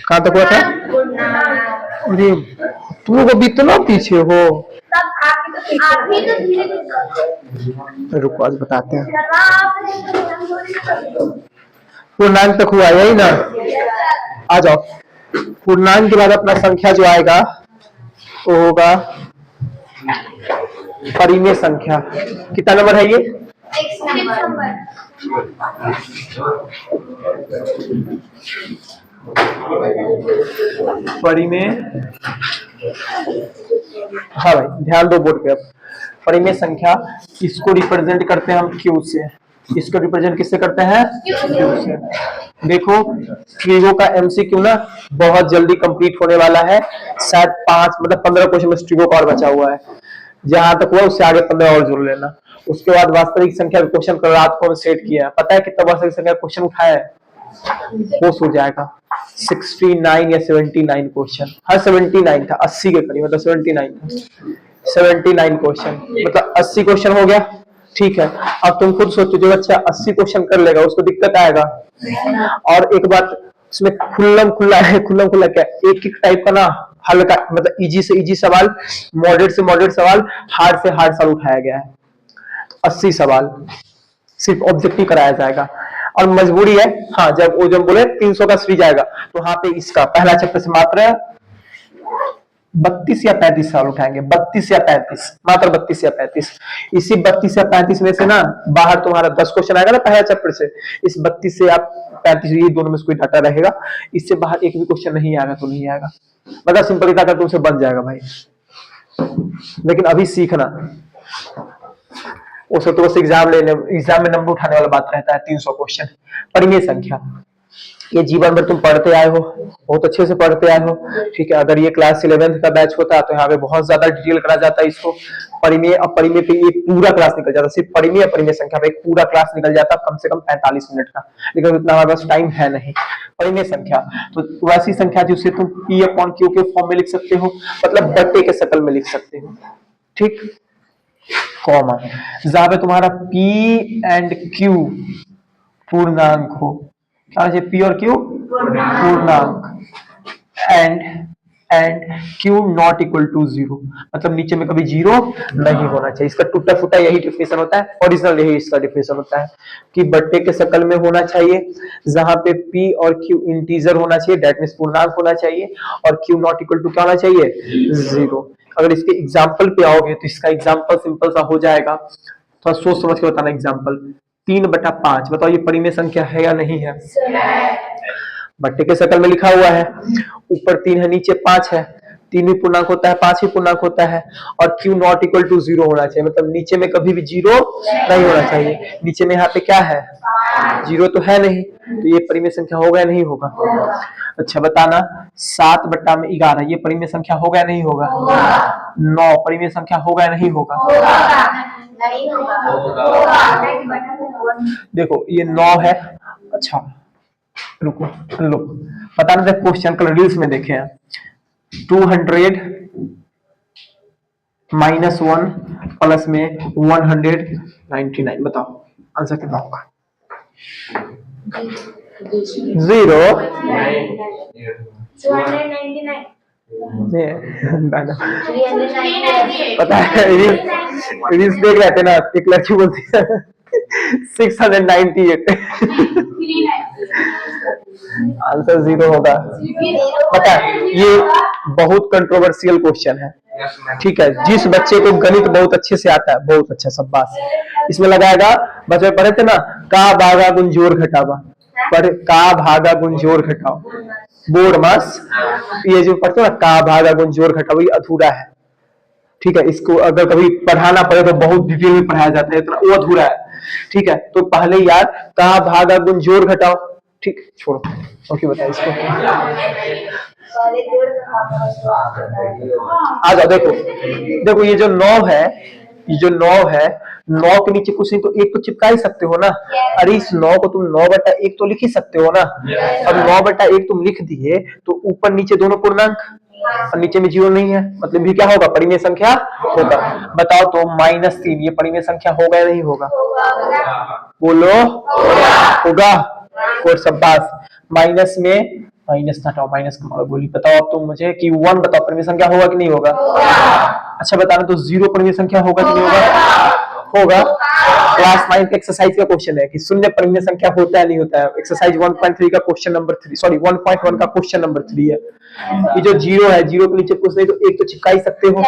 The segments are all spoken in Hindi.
कहाँ तक हुआ था? अरे तुम लोग अभी इतना पीछे हो। रुको आज बताते हैं। पूर्णांक तक हुआ यही ना? आ जाओ। पूर्णांक के बाद अपना संख्या जो आएगा वो होगा परिमेय संख्या। कितना नंबर है ये? परिमेय, हाँ भाई ध्यान दो बोर्ड पे। अब परिमेय संख्या, इसको रिप्रेजेंट करते हैं हम क्यू से। इसको रिप्रेजेंट किससे करते हैं? क्यू से। देखो ट्रिगो का एमसीक्यू ना बहुत जल्दी कंप्लीट होने वाला है। शायद 5 मतलब 15 क्वेश्चन में ट्रिगो का और बचा हुआ है। जहां तक हुआ उससे आगे 15 और जोड़ लेना। उसके बाद वास्तविक संख्या का क्वेश्चन कल रात को सेट किया है। पता है कितना वास्तविक संख्या क्वेश्चन उठाया है? वो हो जाएगा 69 या 79 क्वेश्चन। हाँ 79 था, 80 के करीब, मतलब 79 था। 79 क्वेश्चन मतलब 80 क्वेश्चन हो गया। ठीक है, अब तुम खुद सोचो जो बच्चा 80 क्वेश्चन कर लेगा उसको दिक्कत आएगा। और एक बात इसमें खुल्लम खुल्ला है, खुल्लम खुल्ला क्या, एक एक टाइप का ना हल्का मतलब इजी से इजी सवाल, मॉडरेट से मॉडरेट सवाल, हार्ड से हार्ड सवाल उठाया गया है। 80 सवाल सिर्फ ऑब्जेक्टिव कराया जाएगा। और मजबूरी है, हाँ जब वो जब बोले 300 का सीरीज आएगा तो वहां पे इसका पहला चैप्टर से मात्र 32 या 35 सवाल उठाएंगे। 32 या 35, मात्र 32 या 35। इसी 32 या 35 में से ना बाहर तुम्हारा 10 क्वेश्चन आएगा ना पहला चैप्टर से। इस 32 से आप 35, ये दोनों में से कोई डाटा रहेगा। इससे बाहर एक भी क्वेश्चन नहीं आएगा तो नहीं आएगा। मतलब सिंपल डाटा तुमसे बन जाएगा भाई, लेकिन अभी सीखना। उसे तो बस एग्जाम में नंबर उठाने वाला बात रहता है। 300 क्वेश्चन परिमेय संख्या, ये जीवन भर तुम पढ़ते आए हो, बहुत अच्छे से पढ़ते आए हो। ठीक है, अगर ये क्लास 11th का बैच होता तो यहाँ पे बहुत ज्यादा डिटेल करा जाता है इसको। परिमेय अपरिमेय पे ये पूरा क्लास निकल जाता, सिर्फ परिमेय अपरिमेय संख्या पे एक पूरा क्लास निकल जाता कम से कम 45 मिनट का। लेकिन उतना हमारे पास टाइम है नहीं। परिमेय संख्या तो वैसी संख्या जिसे तुम P अपॉन Q के फॉर्म में लिख सकते हो, मतलब बट्टे के शकल में लिख सकते हो। ठीक, कॉमा जहां पे तुम्हारा P एंड Q पूर्णांक हो, क्या P और Q पूर्णांक, and Q not equal to 0, मतलब नीचे में कभी 0 नहीं होना चाहिए। इसका टूटा फूटा यही डिफिनेशन होता है, ओरिजिनल यही इसका डिफिनेशन होता है कि बट्टे के शकल में होना चाहिए, जहां पे P और Q इंटीजर होना चाहिए, दैट मींस पूर्णांक होना चाहिए, और Q नॉट इक्वल टू क्या होना चाहिए? 0। अगर इसके एग्जाम्पल पे आओगे तो इसका एग्जाम्पल सिंपल सा हो जाएगा, थोड़ा सोच समझ के बताना एग्जाम्पल। 3/5 बताओ ये परिमेय संख्या है या नहीं है? बट्टे के शकल में लिखा हुआ है, ऊपर 3 है नीचे 5 है। 3 भी पूर्णांक होता है, 5 भी पूर्णांक होता है, और Q नॉट इक्वल टू 0 होना चाहिए, मतलब नीचे में कभी भी 0 नहीं होना चाहिए। नीचे में यहाँ पे क्या है? 0 तो है नहीं, तो ये परिमेय संख्या होगा या नहीं होगा? अच्छा बताना, 7/11 ये परिमेय संख्या होगा या नहीं होगा? 9 परिमेय संख्या होगा या नहीं होगा? देखो ये 9 है। अच्छा रुको, लो बताना था क्वेश्चन कल रील्स में देखे हैं। 200 -1 प्लस में 199, बताओ आंसर कितना होगा? 0 पता है रील्स देख रहे थे ना, एक लड़की बोलती है 698। आंसर 0 होगा। पता है ये बहुत कंट्रोवर्शियल क्वेश्चन है। ठीक है, जिस बच्चे को गणित बहुत अच्छे से आता है, बहुत अच्छा शाबाश, इसमें लगाएगा। बच्चे पढ़े थे ना, का भागा गुण जोड़ घटावा, पर का भागा गुण जोड़ घटाओ, बोर्ड मास, ये जो पढ़ते हो ना का भागा गुण जोड़ घटाओ, ये अधूरा है। ठीक है, इसको अगर कभी पढ़ाना पड़े तो बहुत डिटेल में पढ़ाया जाता है, इतना वो अधूरा है। ठीक है, तो पहले यार का भागा गुण जोड़ घटाओ। ठीक, छोड़ो ओके, बताओ इसको। आ जाओ, देखो देखो ये जो 9 है, ये जो 9 है, 9 के नीचे कुछ नहीं तो एक तो चिपका ही सकते हो ना। अरे इस 9 को तुम 9/1 तो लिख ही सकते हो ना। अब 9/1 तुम लिख दिए तो ऊपर नीचे दोनों पूर्णांक, और नीचे में 0 नहीं है, मतलब ये क्या होगा? परिमेय संख्या होगा। बताओ तो -3 ये परिमेय संख्या होगा या नहीं होगा? बोलो होगा। कोड शाबाश। माइनस में माइनस हटाओ, माइनस का बोली बताओ अब तुम मुझे कि 1 बताओ परिमेय संख्या होगा कि नहीं होगा? अच्छा बताना, तो 0 परिमेय संख्या होगा कि नहीं होगा? होगा। क्लास 9 का एक्सरसाइज का क्वेश्चन है कि शून्य परिमेय संख्या होता है नहीं होता है। एक्सरसाइज 1.3 का क्वेश्चन नंबर 3, सॉरी 1.1 का क्वेश्चन नंबर 3 है। ये जो 0 है, 0 के नीचे कुछ नहीं तो एक तो चिपका ही सकते हो।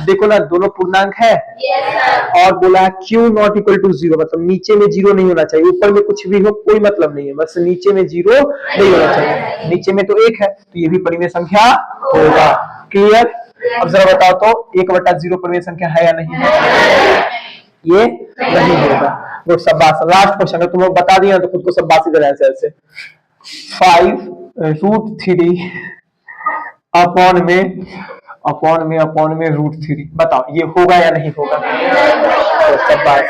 देखो ना, दोनों पूर्णांक है और बोला क्यू नॉट इक्वल टू 0, मतलब नीचे में 0 नहीं होना चाहिए, ऊपर में कुछ भी हो कोई मतलब नहीं है, बस नीचे में 0 नहीं होना चाहिए। नीचे में तो 1 है तो ये भी परिमेय संख्या होगा। क्लियर? अब जरा बताओ तो 1/0 परिमेय संख्या है या नहीं है? ये नहीं होगा। वो शाबाश। लास्ट क्वेश्चन है, तुम लोग बता दिया तो खुद को शाबाश इधर ऐसे 5√3 अपॉन में √3, बताओ ये होगा या नहीं होगा? तो शाबाश,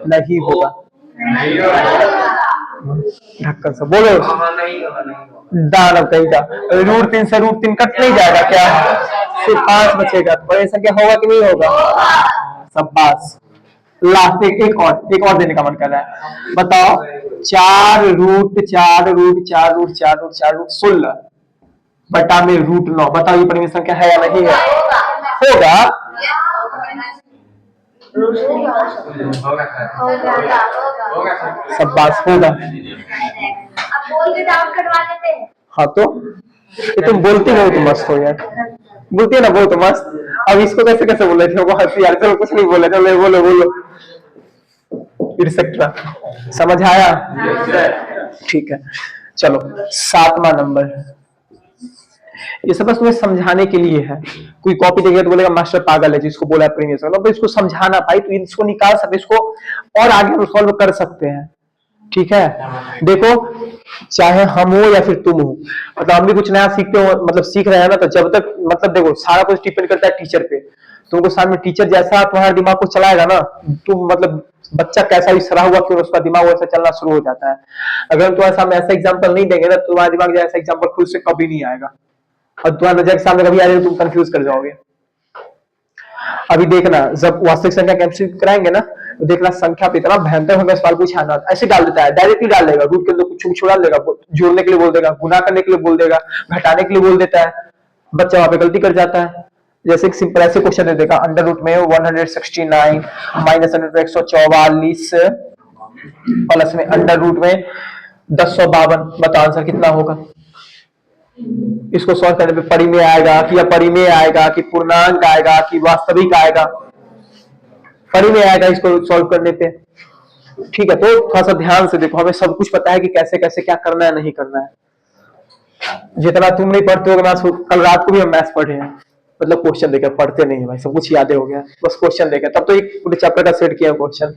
नहीं होगा। ढक्कन से बोलो। दानव कहीं का √3 से √3 कट नहीं जाएगा क्या? सिर्फ 5 बचेगा। परिमेय संख्या होगा कि नहीं होगा? शाबाश। लास्ट एक और देने का मन कर रहा है, बताओ 4√4√4√4√4√16 बटा में √9, बताओ ये परिमेय संख्या है या नहीं है? होगा। शाबाश, होगा। हाँ तो ये तुम बोलती हो तो मस्त हो यार, बोलती है ना बहुत मस्त। अब इसको कैसे कैसे बोले थे वो हंसी यार, चलो कुछ नहीं बोले थे, बोलो बोलो इरसेक्ट्रा। समझ आया? ठीक है, चलो 7वां नंबर। ये सब बस तुम्हें समझाने के लिए है। कोई कॉपी देखेगा तो बोलेगा मास्टर पागल है जिसको बोला प्रीवियस, मतलब इसको समझाना भाई, तो इसको निकाल सकते, इसको और आगे हम सॉल्व कर सकते हैं। ठीक है, देखो चाहे हम हो या फिर तुम हो, मतलब हम भी कुछ नया सीखते हो, मतलब सीख रहे हैं ना, तो जब तक मतलब देखो सारा कुछ डिपेंड करता है टीचर पे। तुमको सामने टीचर जैसा तुम्हारे दिमाग को चलाएगा ना, तुम मतलब बच्चा कैसा भी सड़ा हुआ क्यों, उसका दिमाग वैसा चलना शुरू हो जाता है। अगर हम तुम्हारे सामने ऐसा एग्जाम्पल नहीं देंगे ना, तुम्हारा दिमाग जैसा एग्जाम्पल खुद से कभी नहीं आएगा, और तुम्हारे नजर के सामने कभी आ जाए तुम कंफ्यूज कर जाओगे। अभी देखना, जब वास्तविक संख्या का एमसीक्यू कराएंगे ना, तो देखना संख्या पे इतना भयंकर हमें सवाल पूछा ना, ऐसे डाल देता है, डायरेक्टली डाल देगा, रूट के अंदर कुछ डाल देगा, जोड़ने के लिए बोल देगा, गुना करने के लिए बोल देगा, घटाने के लिए बोल देता है, बच्चा वहां पे गलती कर जाता है। जैसे एक सिंपल ऐसे क्वेश्चन दे देगा, अंडर रूट में 169 माइनस अंडर रूट 144 प्लस में अंडर रूट में 1052, बताओ आंसर कितना होगा? इसको सॉल्व करने पे परिमेय आएगा कि अपरिमेय आएगा कि पूर्णांक आएगा कि वास्तविक आएगा? परिमेय आएगा इसको सॉल्व करने पे। ठीक है, तो थोड़ा सा ध्यान से देखो, हमें सब कुछ पता है कि कैसे कैसे क्या करना है नहीं करना है। जितना तुम नहीं पढ़ते हो, कल रात को भी हम मैथ्स पढ़े हैं, मतलब क्वेश्चन देकर पढ़ते नहीं है भाई, सब कुछ याद हो गया, बस क्वेश्चन देकर, तब तो एक पूरे चैप्टर का सेट किया क्वेश्चन।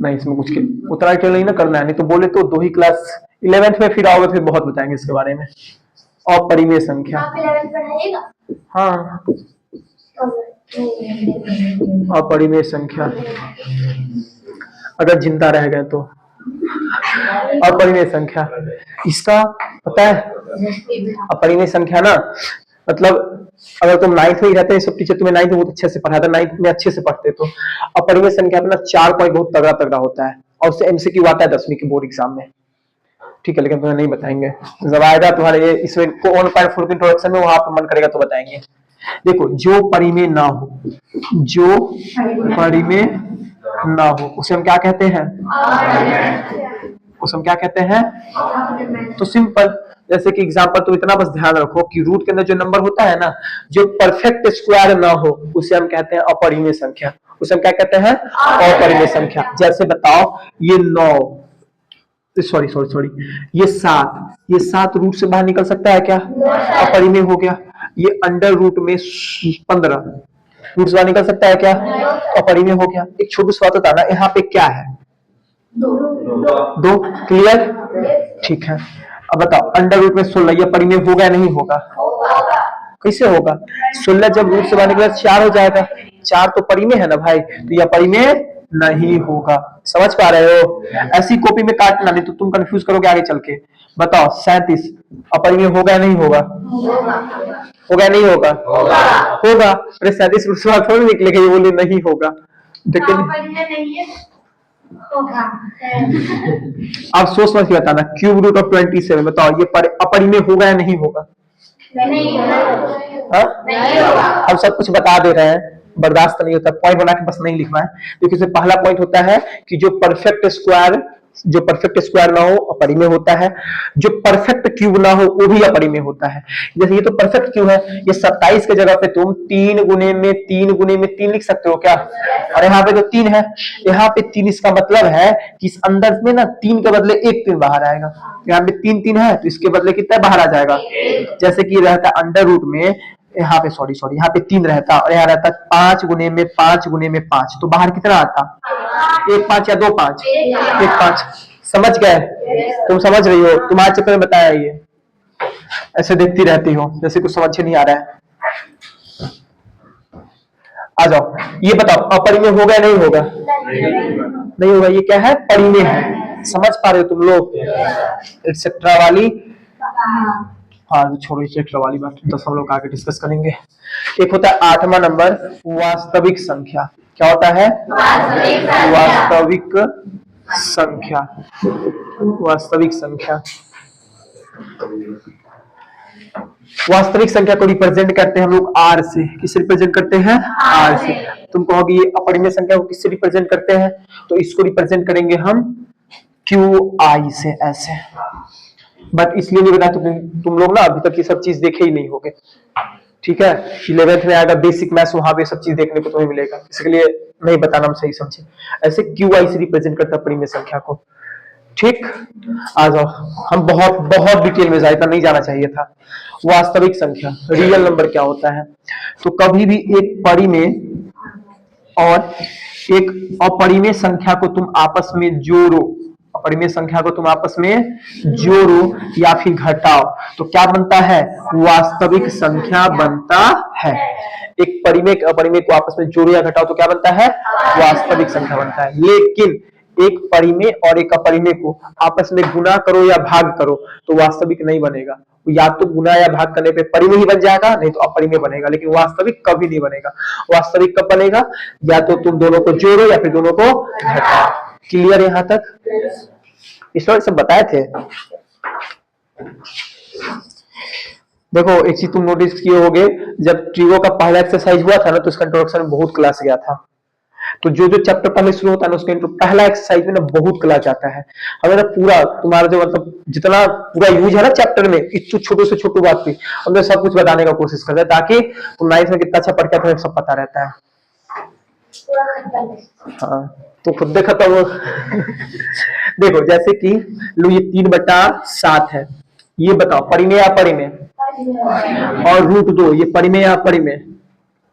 नहीं इसमें कुछ उतना डिटेल नहीं ना करना है, नहीं तो बोले तो 2 ही क्लास 11th में फिर आओगे, फिर बहुत बताएंगे इसके बारे में। अपरिमेय संख्या, हाँ अपरिमेय संख्या अगर जिंदा रह गए तो अपरिमेय संख्या, इसका पता है अपरिमेय संख्या ना, मतलब अगर तुम 9th में ही रहते हैं, सब टीचर तुम्हें 9th में बहुत अच्छे से पढ़ाते, 9th में अच्छे से पढ़ते, तो अपरिमेय संख्या अपना 4 पॉइंट बहुत तगड़ा तगड़ा होता है, और उससे एमसीक्यू आता है 10वीं के बोर्ड एग्जाम में। ठीक है, लेकिन तुम्हें नहीं बताएंगे, जब आएगा तुम्हारे ये इसमें 1.4 के इंट्रोडक्शन में, वहां पे मन करेगा तो बताएंगे। देखो जो परिमेय ना हो, जो परिमेय ना हो उसे हम क्या कहते हैं? उसे हम क्या कहते हैं? तो सिंपल, जैसे कि एग्जांपल तो इतना बस ध्यान रखो कि रूट के अंदर जो नंबर होता है ना, जो परफेक्ट स्क्वायर ना हो उसे हम कहते हैं अपरिमेय संख्या। उसे हम क्या कहते हैं? अपरिमेय संख्या। जैसे बताओ ये 9, सॉरी ये 7 रूट से बाहर निकल सकता है क्या? अपरिमेय हो गया। ये अंडर रूट में 15 रूट से बाहर निकल सकता है क्या? अपरिमेय हो गया। एक छोटी सी बात बताना, यहाँ पे क्या है? 2। क्लियर? ठीक है, अब बताओ अंडर रूट में 16, ये परिमेय होगा या नहीं होगा? कैसे होगा? 16 जब रूट से बाहर निकला 4 हो जाएगा, 4 तो परिमेय है ना भाई, तो यह परिमेय नहीं होगा। समझ पा रहे हो? ऐसी कॉपी में काटना, नहीं तो तुम कंफ्यूज करोगे आगे चल के। बताओ 37 अपरिमेय होगा या नहीं होगा? होगा या नहीं होगा? होगा। अरे 37 रूट से बाहर थोड़ी निकलेगा, ये बोले नहीं होगा, लेकिन अब सोच समझ के बताना, क्यूब रूट ऑफ 27 बताओ ये अपरिमेय होगा या नहीं होगा? नहीं हाँ? हम सब कुछ बता दे रहे हैं, बर्दाश्त नहीं होता, पॉइंट बना के बस नहीं लिखना है। क्योंकि इसमें पहला पॉइंट होता है कि जो परफेक्ट स्क्वायर ना हो अपरिमेय होता है, जो परफेक्ट क्यूब ना हो वो भी अपरिमेय होता है। जैसे ये तो परफेक्ट क्यूब है, ये 27 के जगह पे तुम 3 गुने में 3 गुने में 3 लिख सकते हो क्या? और यहाँ पे तो 3 है, यहाँ पे 3, इसका मतलब है कि इस अंदर में ना 3 के बदले 1 3 बाहर आएगा। यहाँ पे 3 3 है तो इसके बदले कितना बाहर आ जाएगा? जैसे कि रहता है अंडर रूट में, यहाँ पे सॉरी यहाँ पे 3 रहता और यहाँ रहता 5 गुने में 5 गुने में 5, तो बाहर कितना आता? 1 5 या 2 5? 1 5। समझ गए? तुम समझ रही हो, तुम्हारे चक्कर में बताया ये, ऐसे देखती रहती हो जैसे कुछ समझ नहीं आ रहा है। आ जाओ, ये बताओ अपरिमेय होगा या नहीं होगा? नहीं होगा। ये क्या है? परिमेय है। समझ पा रहे हो तुम लोग? एक्सेट्रा वाली, हाँ छोड़ो एक्सेट्रा वाली बात, तो सब लोग आगे डिस्कस करेंगे। एक होता है 8वां नंबर, वास्तविक संख्या। क्या होता है? वास्तविक संख्या। वास्तविक संख्या, वास्तविक संख्या को रिप्रेजेंट करते हैं हम लोग आर से। किससे रिप्रेजेंट करते हैं? आर से। तुम कहोगे ये अपरिमेय संख्या को किससे रिप्रेजेंट करते हैं? तो इसको रिप्रेजेंट करेंगे हम क्यू आई से, ऐसे। बट इसलिए नहीं बता, तुम लोग ना अभी तक ये सब चीज देखे ही नहीं होगे, ठीक है? 11th में आएगा बेसिक मैथ्स, वहां पे सब चीज देखने को तुम्हें मिलेगा, इसलिए नहीं बताना, हम सही समझे। ऐसे क्यू आई से रिप्रेजेंट करता है परिमेय संख्या को, ठीक? आ जाओ, हम बहुत बहुत डिटेल में जाए, नहीं जाना चाहिए था। वास्तविक संख्या, रियल नंबर क्या होता है? तो कभी भी एक परिमेय और एक अपरिमेय संख्या को तुम आपस में जोड़ो, अपरिमेय संख्या को तुम आपस में जोड़ो या फिर घटाओ तो क्या बनता है? वास्तविक संख्या बनता है। एक परिमेय अपरिमेय को आपस में जोड़ो या घटाओ तो क्या बनता है? वास्तविक संख्या बनता है। लेकिन एक परिमेय और एक अपरिमेय को आपस में गुना करो या भाग करो तो वास्तविक नहीं बनेगा। या तो गुना या भाग करने पे परिमेय ही बन जाएगा, नहीं तो अपरिमेय बनेगा, लेकिन वास्तविक कभी नहीं बनेगा। वास्तविक कब बनेगा? या तो तुम दोनों को जोड़ो या फिर दोनों को घटाओ। क्लियर यहां तक? इस बार सब बताए थे। देखो एक चीज तुम नोटिस किए होगे, जब ट्रिगो का पहला एक्सरसाइज हुआ था ना तो उसका इंट्रोडक्शन बहुत क्लास गया था। तो जो जो चैप्टर पहले शुरू होता है ना उसके पहला एक्सरसाइज में ना बहुत क्लास आता है। हमें ना पूरा तुम्हारा जो मतलब जितना पूरा यूज है ना चैप्टर में, इस छोटू से छोटू बात पे हमने सब कुछ बताने का कोशिश करते हैं ताकि तुम नाइन्थ में कितना अच्छा पढ़ के तुम्हें सब पता रहता है। हाँ तो खुद देखा था वो देखो जैसे कि लो ये 3/7 है, ये बताओ परिमेय या अपरिमेय? और √2 ये परिमेय या अपरिमेय?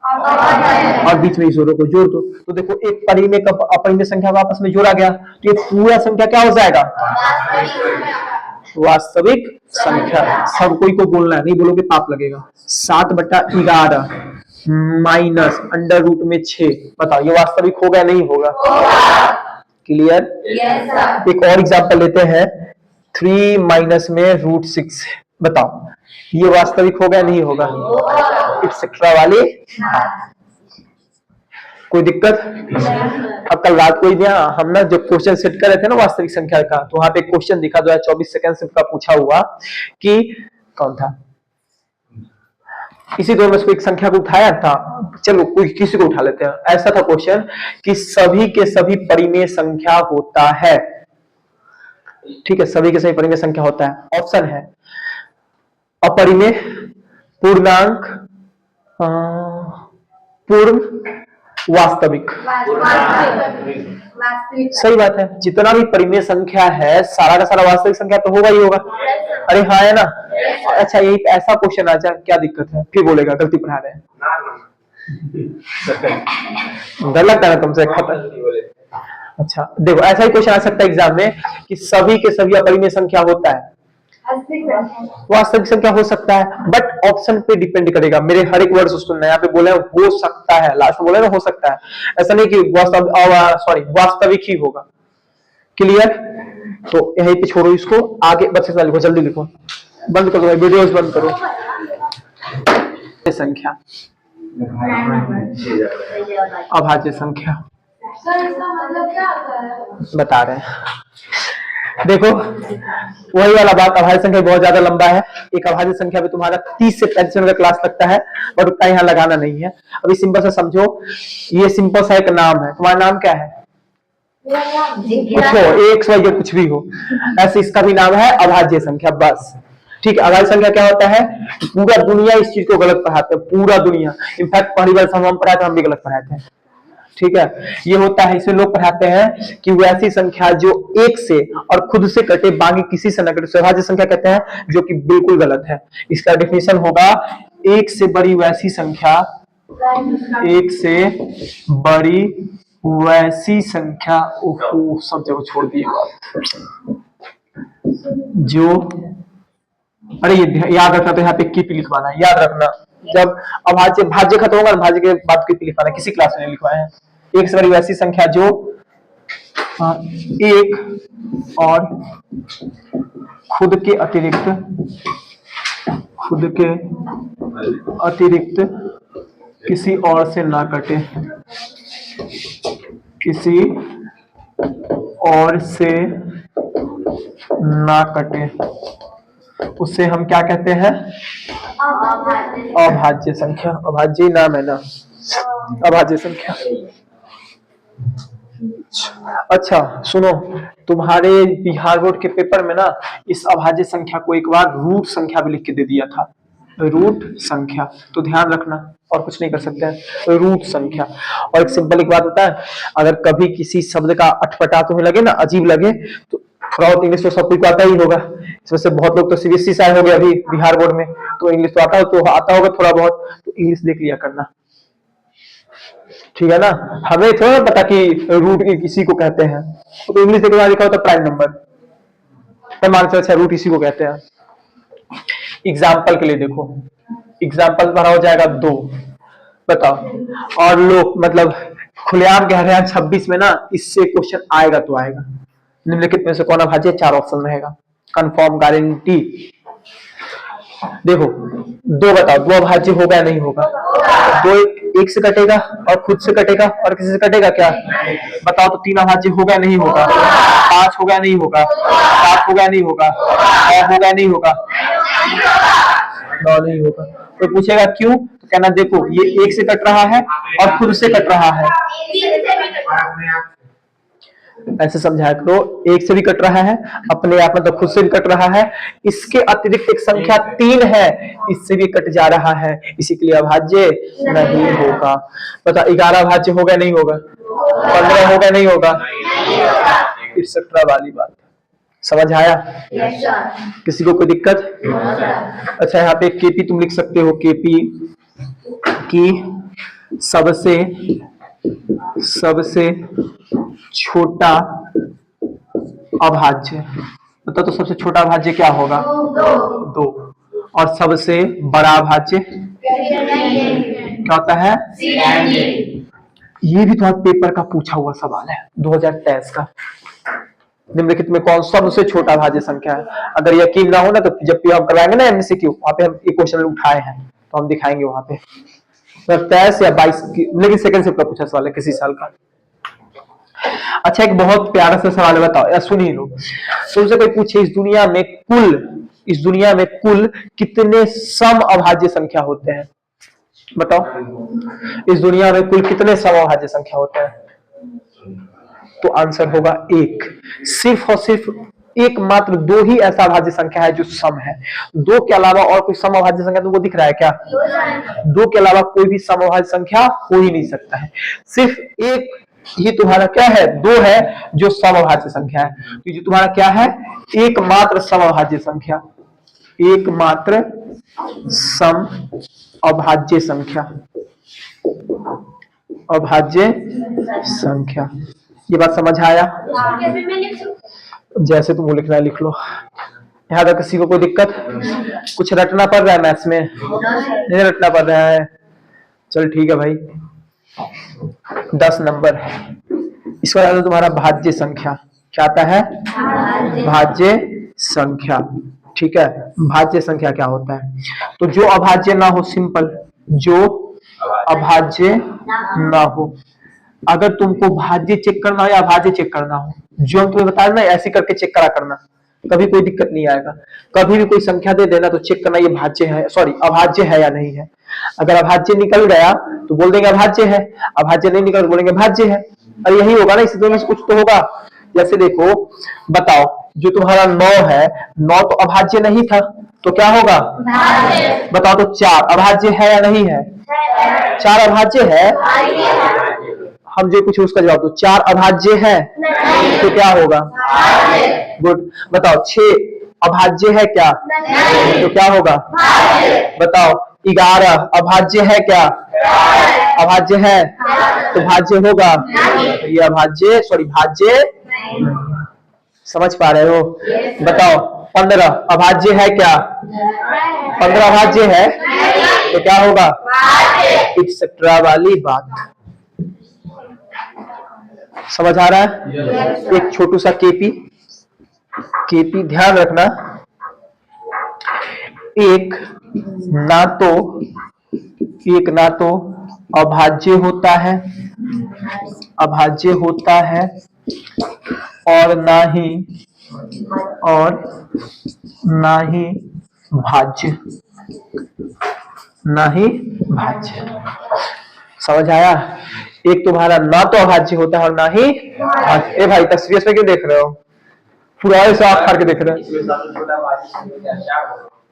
और बीच में जोड़ो को जोड़ दो तो देखो एक परिमेय का अपरिमेय संख्या आपस में जोड़ा गया तो ये पूरा संख्या क्या हो जाएगा? वास्तविक संख्या। सब कोई को बोलना है, नहीं बोलोगे पाप लगेगा। 7/11 माइनस √6, बताओ ये वास्तविक होगा नहीं होगा? क्लियर? एक और एग्जांपल लेते हैं, 3 माइनस में √6, बताओ ये वास्तविक होगा नहीं होगा? एक्सेट्रा वाली। कोई दिक्कत? अब कल रात को ही हम ना जब क्वेश्चन सेट कर रहे थे ना वास्तविक संख्या का, तो वहां पे क्वेश्चन दिखा 2024 सेकंड शिफ्ट का पूछा हुआ कि कौन था, इसी दौर में से एक संख्या को उठाया था, चलो कोई किसी को उठा लेते हैं। ऐसा था क्वेश्चन कि सभी के सभी परिमेय संख्या होता है, ठीक है? सभी के सभी परिमेय संख्या होता है। ऑप्शन है अपरिमेय, पूर्णांक, पूर्ण, वास्तविक। सही बात है, जितना भी परिमेय संख्या है सारा का सारा वास्तविक संख्या तो होगा ही होगा। अरे हाँ है ना? अच्छा यही ऐसा क्वेश्चन आ जाए क्या दिक्कत है? फिर बोलेगा गलती पढ़ा रहे हैं। डर लगता है ना तुमसे? अच्छा देखो ऐसा ही क्वेश्चन आ सकता है एग्जाम में कि सभी के सभी अपरिमेय संख्या होता है, वास्तविक संख्या हो सकता है, बट ऑप्शन पे डिपेंड करेगा। मेरे हर एक वर्ड सुनना, यहाँ पे बोले हो सकता है, लास्ट में बोले ना हो सकता है, ऐसा नहीं कि वास्तविक ही होगा। क्लियर? तो यहीं पे छोड़ो इसको, आगे बच्चे से लिखो, जल्दी लिखो, बंद करो वीडियोस बंद करो। संख्या, अभाज्य संख्या, सर इसका मतलब क्या होता है? बता रहे हैं। देखो वही वाला बात, अभाज्य संख्या बहुत ज्यादा लंबा है। एक अभाज्य संख्या में तुम्हारा 30 से 35 मिनट का क्लास लगता है और उतना यहाँ लगाना नहीं है। अभी सिंपल सा समझो, ये सिंपल सा एक नाम है। तुम्हारा नाम क्या है? कुछ हो, एक्स वाई जेड कुछ भी हो, ऐसे इसका भी नाम है अभाज्य संख्या, बस। ठीक है। अभाज्य संख्या क्या होता है? पूरा दुनिया इस चीज को गलत पढ़ाते हैं, पूरा दुनिया। इनफैक्ट पहली बार हम पढ़ाए तो हम भी गलत पढ़ाते हैं। ठीक है। ये होता है, इसमें लोग पढ़ाते हैं कि वो ऐसी संख्या जो एक से और खुद से कटे, बाकी किसी से न कटे, अभाज्य संख्या कहते हैं, जो कि बिल्कुल गलत है। इसका डेफिनेशन होगा, एक से बड़ी वैसी संख्या, एक से बड़ी वैसी संख्या, ओहो सब जगह छोड़ दिए बात, जो, अरे ये याद रखना, तो यहाँ पे की लिखवाना है, याद रखना। जब अभाज्य भाज्य खत्म होगा, भाज्य के बाद की लिखवाना, किसी क्लास में नहीं लिखवाए हैं। एक से बड़ी वैसी संख्या जो एक और खुद के अतिरिक्त किसी और से ना कटे, किसी और से ना कटे, उसे हम क्या कहते हैं? अभाज्य संख्या। अभाज्य नाम है ना, अभाज्य संख्या। अच्छा सुनो, तुम्हारे बिहार बोर्ड के पेपर में ना इस अभाज्य संख्या को एक बार रूट संख्या भी लिख के दे दिया था, रूट संख्या। तो ध्यान रखना, और कुछ नहीं कर सकते हैं, रूट संख्या। और एक सिंपल एक बात होता है, अगर कभी किसी शब्द का अटपटा तुम्हें लगे ना, अजीब लगे, तो थोड़ा बहुत इंग्लिश तो सब कुछ आता ही होगा। इसमें से बहुत लोग तो सीबीएसई से आए होंगे अभी बिहार बोर्ड में, तो इंग्लिश तो आता होगा थोड़ा बहुत, तो इंग्लिश देख लिया करना, ठीक है ना। हमें थोड़ा पता कि रूट किसी को कहते हैं, तो इंग्लिश देखने लिखा होता प्राइम नंबर, मान अच्छा रूट इसी को कहते हैं। एग्जाम्पल के लिए देखो, एग्जाम्पल भरा हो जाएगा 2, बताओ। और लोग मतलब खुलेआम कह रहे हैं 26 में ना इससे क्वेश्चन आएगा तो आएगा। निम्नलिखित में से कौन अभाज्य? 4 ऑप्शन रहेगा, कंफर्म, गारंटी। देखो 2 बताओ, 2 अभाज्य होगा या नहीं होगा? 2 एक से कटेगा और खुद से कटेगा और किसी से कटेगा क्या? बताओ तो 3 अभाज्य होगा या नहीं होगा? 5 होगा या नहीं होगा? 7 होगा या नहीं होगा? 9 होगा या नहीं होगा? 9 नहीं होगा। तो पूछेगा क्यों, तो कहना देखो ये एक से कट रहा है और खुद से कट रहा है, ऐसे समझाया करो। एक से भी कट रहा है, अपने आप मतलब खुद से भी कट रहा है, इसके अतिरिक्त एक संख्या 3 है, इससे भी कट जा रहा है, इसी के लिए अभाज्य नहीं होगा। बता 11 अभाज्य होगा नहीं होगा? 15 होगा नहीं होगा? फिर 17 वाली बात समझ आया? किसी को कोई दिक्कत? अच्छा यहाँ पे केपी तुम लिख सकते हो, केपी की सबसे छोटा अभाज्य, बता तो सबसे छोटा अभाज्य क्या होगा? 2। और सबसे बड़ा अभाज्य क्या होता है? ये भी तुम्हारे पेपर का पूछा हुआ सवाल है 2023 का। निम्नलिखित में कौन सबसे छोटा अभाज्य संख्या है? अगर यकीन ना हो ना तो जब भी हम करवाएंगे ना एमसीक्यू, वहां पे हम एक क्वेश्चन उठाए हैं तो हम दिखाएंगे वहां पे। 23 या 22 लेकिन सेकंड शिफ्ट का पूछा सवाल है किसी साल का। अच्छा एक बहुत प्यारा सा सवाल है, बताओ या सुन ही लो। तुमसे कोई पूछे इस दुनिया में कुल कितने सम अभाज्य संख्या होते हैं? बताओ इस दुनिया में कुल कितने सम अभाज्य संख्या होते हैं? तो आंसर होगा 1। सिर्फ और सिर्फ एकमात्र 2 ही ऐसा अभाज्य संख्या है जो सम है। 2 के अलावा और कोई सम अभाज्य संख्या तुमको दिख रहा है क्या? 2 के अलावा कोई भी सम अभाज्य संख्या हो ही नहीं सकता है। सिर्फ एक ही तुम्हारा क्या है? 2 है जो सम अभाज्य संख्या है। तो जो तुम्हारा क्या है? एकमात्र सम अभाज्य संख्या, एकमात्र सम अभाज्य संख्या, अभाज्य संख्या। ये बात समझ आया? जैसे तुम लिखना है लिख लो। यहाँ तक किसी को कोई दिक्कत? कुछ रटना पड़ रहा है मैथ्स में? नहीं रटना पड़ रहा है, चल ठीक है भाई। 10 नंबर इसका आता है तुम्हारा भाज्य संख्या। क्या आता है? भाज्य संख्या। ठीक है, भाज्य संख्या क्या होता है? तो जो अभाज्य ना हो, सिंपल, जो अभाज्य ना हो, अगर तुमको भाज्य चेक करना हो या अभाज्य चेक करना हो, जो हम तुम्हें बता रहे ना ऐसे करके चेक करा करना, कभी कोई दिक्कत नहीं आएगा। कभी भी कोई संख्या दे देना तो चेक करना ये भाज्य है, सॉरी अभाज्य है या नहीं है। अगर अभाज्य निकल गया तो बोल देंगे अभाज्य है, अभाज्य नहीं निकल तो बोलेंगे भाज्य है। और यही होगा ना, इसी दोनों में से कुछ तो होगा। जैसे देखो, बताओ जो तुम्हारा 9 है, 9 तो अभाज्य नहीं था तो क्या होगा? बताओ तो 4 अभाज्य है या नहीं है? 4 अभाज्य है। हम जो पूछे उसका जवाब दो। 4 अभाज्य है तो क्या होगा? गुड। बताओ 6 अभाज्य है क्या? तो क्या होगा? बताओ 11 अभाज्य है क्या? अभाज्य है तो भाज्य होगा। तो ये अभाज्य, सॉरी भाज्य, समझ पा रहे हो? बताओ 15 अभाज्य है क्या? 15 अभाज्य है तो क्या होगा? एक्सेट्रा वाली बात समझ आ रहा है? एक छोटू सा केपी, केपी ध्यान रखना, एक ना तो अभाज्य होता है, अभाज्य होता है और ना ही भाज्य, ना ही भाज्य। समझ आया? एक तुम्हारा ना तो अभाज्य होता है और ना ही भाज्य। ए भाई तस्वीर में क्यों देख रहे हो? पूरा ऐसे आँख फाड़ के देख रहे हो।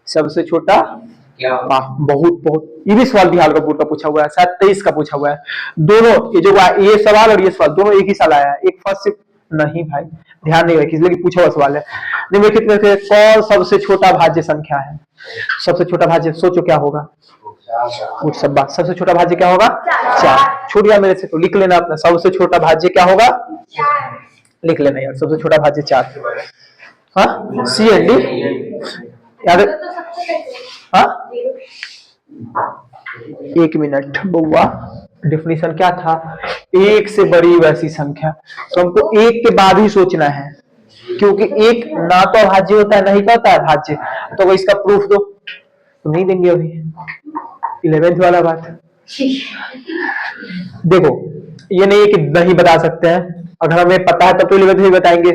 सबसे छोटा वाह, बहुत बहुत। ये भी सवाल बिहार का बोर्ड का पूछा हुआ है, शायद 23 का पूछा हुआ है। दोनों ये जो ये सवाल और ये सवाल दोनों एक ही साल आया है। एक फर्स्ट नहीं भाई, ध्यान नहीं रखिए, इसलिए पूछा हुआ सवाल है। निम्नलिखित में से कौन सबसे छोटा भाज्य संख्या है? सबसे छोटा भाज्य सोचो क्या होगा? सब बात, सबसे छोटा भाज्य क्या होगा? 4। छूट गया मेरे से तो लिख लेना अपना, सबसे छोटा भाज्य क्या होगा? लिख लेना यार, सबसे छोटा भाज्य 4। हाँ सी एंड डी याद। हाँ 1 मिनट बउआ, डेफिनेशन क्या था? एक से बड़ी वैसी संख्या। तो हमको एक के बाद ही सोचना है, क्योंकि एक ना तो अभाज्य होता है, नहीं होता है भाज्य। तो वो इसका प्रूफ दो, तो नहीं देंगे अभी। 11th वाला बात देखो, ये नहीं है कि नहीं बता सकते हैं, अगर हमें पता है तब तो 11th में बताएंगे,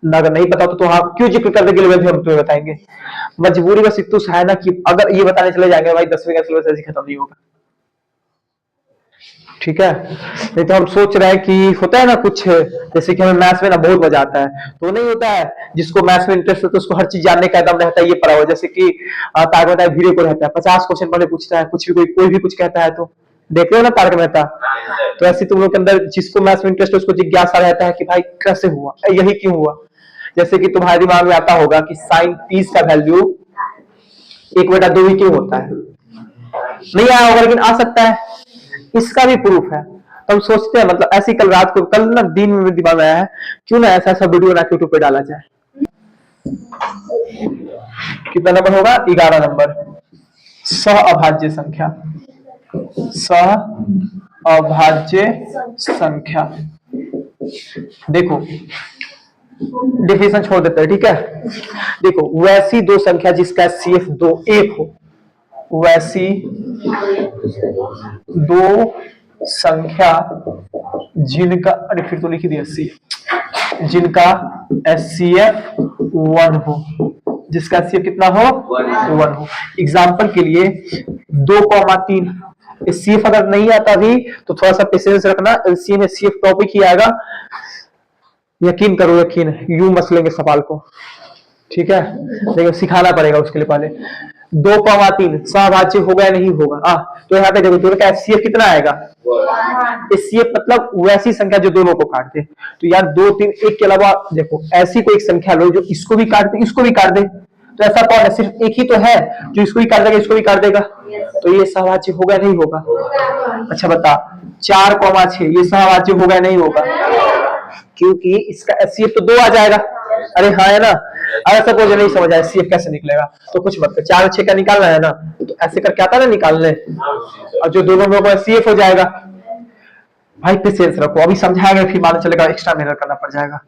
अगर नहीं पता तो हाँ क्यों जिक्र कर देंगे 11th में हम तुम्हें बताएंगे। मजबूरी बस इतनी है ना कि अगर ये बताने चले जाएंगे भाई 10वीं का सिलेबस ऐसे खत्म नहीं होगा, ठीक है? नहीं तो हम सोच रहे हैं कि होता है ना कुछ, जैसे कि हमें मैथ्स में ना बहुत मजा आता है, तो नहीं होता है जिसको मैथ्स में इंटरेस्ट है तो उसको हर चीज जानने का एकदम रहता है, ये पढ़ा हुआ। जैसे कि तारक मेहता वीडियो को रहता है 50 क्वेश्चन पहले पूछता है, कुछ भी कोई भी कुछ कहता है, तो देख रहे हो ना तारक मेहता। तो ऐसे तुम लोग के अंदर जिसको मैथ्स में इंटरेस्ट है उसको जिज्ञासा रहता है कि भाई कैसे हुआ, यही क्यों हुआ। जैसे कि तुम्हारे दिमाग में आता होगा कि sin 30 का वैल्यू 1/2 ही क्यों होता है, नहीं आया होगा लेकिन आ सकता है, इसका भी प्रूफ है। तो हम सोचते हैं, मतलब ऐसी कल रात को, कल ना दिन में दिमाग में आया है क्यों ना ऐसा वीडियो ना यूट्यूब पे डाला जाए। कितना नंबर होगा? 11 नंबर। सह अभाज्य संख्या, सह अभाज्य संख्या। देखो डेफिनेशन छोड़ देते हैं, ठीक है? देखो वैसी दो संख्या जिसका CF 2 1 हो, वैसी दो संख्या जिनका, अरे फिर तो लिख दिया सी, जिनका SCF 1 हो, जिसका SCF कितना हो? 1 हो। एग्जाम्पल के लिए 2,3। SCF अगर नहीं आता भी तो थोड़ा सा पेशेंस रखना, LCM SCF टॉपिक ही आएगा, यकीन करो, यकीन यूं मसलेंगे सवाल को, ठीक है? लेकिन सिखाना पड़ेगा उसके लिए पहले। 2,3 सहभाज्य होगा या नहीं होगा? तो यहाँ पे देखो दोनों का SCF कितना आएगा? SCF मतलब वैसी संख्या जो दोनों को काट दे। तो यार 2, 3, 1 के अलावा देखो ऐसी कोई एक संख्या लो जो इसको भी काट दे, इसको भी काट दे। तो ऐसा कौन है? सिर्फ एक ही तो है जो इसको भी काट देगा, इसको भी काट देगा। तो ये सहभाज्य होगा नहीं होगा? अच्छा बता, 4,6 ये सहभाज्य होगा या नहीं होगा? क्योंकि इसका SCF तो 2 आ जाएगा। अरे हाँ है ना? अगर सपोज नहीं समझ आया SCF कैसे निकलेगा तो कुछ मत कर, 4 और 6 का निकालना है ना, तो ऐसे करके आता है ना निकालने, और जो दोनों में SCF हो जाएगा। भाई पेशेंस रखो, अभी समझाएंगे फिर मालूम चलेगा, एक्स्ट्रा मेहनत करना पड़ जाएगा।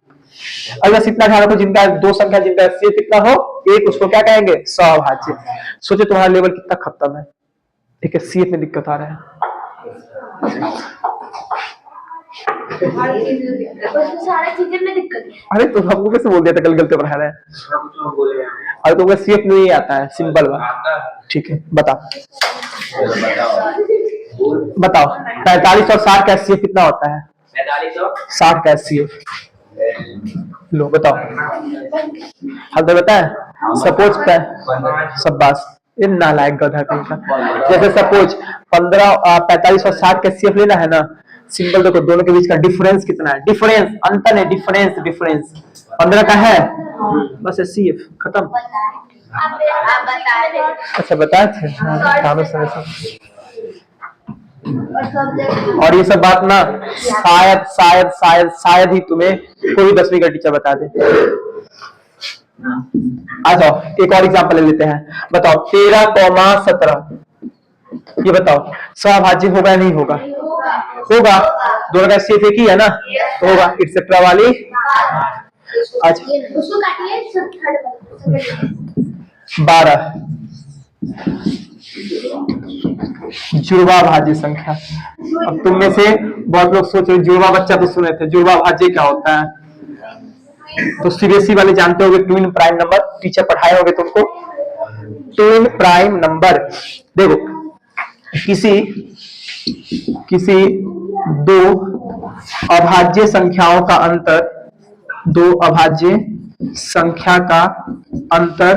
अगर बस इतना ध्यान रखो, जिनका दो संख्या जिनका SCF कितना हो 1, उसको क्या कहेंगे? सहभाज्य। सोचो तुम्हारा लेवल कितना खत्म है, ठीक है? CF में दिक्कत आ रहा है। उसमें सारा चीजें में दिक्कत है। अरे तो हमको कैसे बोल दिया था, गलत पढ़ा रहा है। अरे तुमको सीएफ नहीं आता है, सिंपल बात। ठीक है बताओ, बताओ 45 और 60 का एचसीएफ कितना होता है? 60 का एचसीएफ लो बताओ। हल तो बताए। सपोज शाबाश, ये नालायक गधा कहीं का। जैसे सपोज 45 और 60 का एचसीएफ लेना है ना, सिंपल देखो दोनों के बीच का डिफरेंस कितना है, डिफरेंस अंतर है, डिफरेंस 15 का है, बस एचसीएफ खत्म। आप बताए। अच्छा बताए थे। और ये सब बात ना शायद शायद शायद शायद ही तुम्हें कोई 10वीं का टीचर बता दे। आ जाओ एक और एग्जांपल ले लेते हैं। बताओ 13,17, ये बताओ सभाज्य होगा या नहीं होगा? होगा, दोनों का एचसीएफ एक ही है ना, होगा एक्सेट्रा वाली। अच्छा 12 जुड़वा भाज्य संख्या। अब तुम में से बहुत लोग सोच रहे जुड़वा बच्चा तो सुने थे, जुड़वा भाज्य क्या होता है? तो सीबीएसई वाले जानते होंगे, ट्विन प्राइम नंबर टीचर पढ़ाए होंगे तुमको। ट्विन प्राइम नंबर देखो, किसी दो अभाज्य संख्याओं का अंतर, दो अभाज्य संख्या का अंतर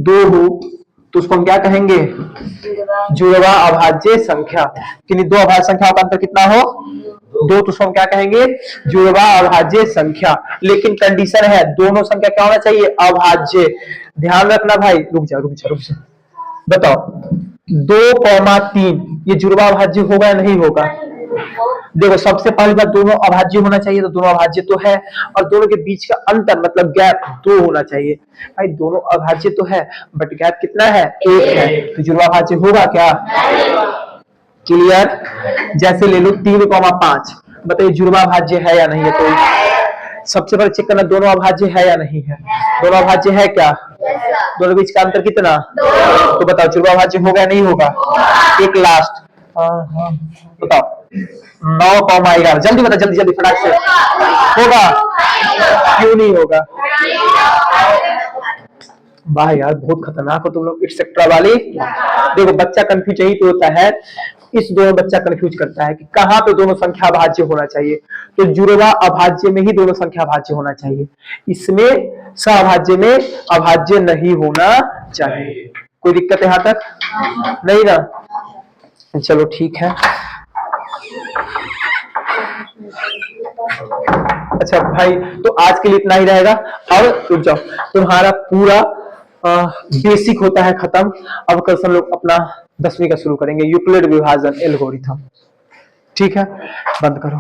2 हो तो उसको हम क्या कहेंगे? जुड़वा अभाज्य संख्या। किन्हीं दो अभाज्य संख्याओं का अंतर कितना हो? 2, तो उसको हम क्या कहेंगे? जुड़वा अभाज्य संख्या। लेकिन कंडीशन है दोनों संख्या क्या होना चाहिए? अभाज्य। ध्यान रखना भाई, रुक जा। बताओ 2,3 ये जुड़वा अभाज्य होगा या नहीं होगा? देखो सबसे पहली बात दोनों अभाज्य होना चाहिए, तो दोनों अभाज्य तो है, और दोनों के बीच का अंतर मतलब गैप 2 होना चाहिए। भाई दोनों अभाज्य तो है बट गैप कितना है? 1 है, तो जुड़वा अभाज्य होगा क्या? क्लियर? जैसे ले लो 3,5, बताइए जुड़वा अभाज्य है या नहीं है? तो सबसे पहले चेक करना दोनों अभाज्य है या नहीं है। दोनों अभाज्य है क्या? दोनों बीच का अंतर कितना? तो बताओ जुड़वा अभाज्य होगा या नहीं होगा? एक लास्ट बताओ 9,11, जल्दी बता, जल्दी फटाक से। होगा? क्यों नहीं होगा? वाह यार बहुत खतरनाक हो तुम लोग, एक्सेट्रा वाली। देखो बच्चा कंफ्यूज यही तो होता है, इस दोनों बच्चा कंफ्यूज करता है कि कहाँ पे दोनों संख्या भाज्य होना चाहिए। तो जुड़वा अभाज्य में ही दोनों संख्या भाज्य होना चाहिए, इसमें सहभाज्य में अभाज्य नहीं होना चाहिए। कोई दिक्कत है यहाँ तक? नहीं ना? चलो ठीक है। अच्छा भाई तो आज के लिए इतना ही रहेगा। अब रुक जाओ, तुम्हारा पूरा बेसिक होता है खत्म। अब कल से हम लोग अपना 10वीं का शुरू करेंगे, यूक्लिड विभाजन एल्गोरिथम। ठीक है, बंद करो।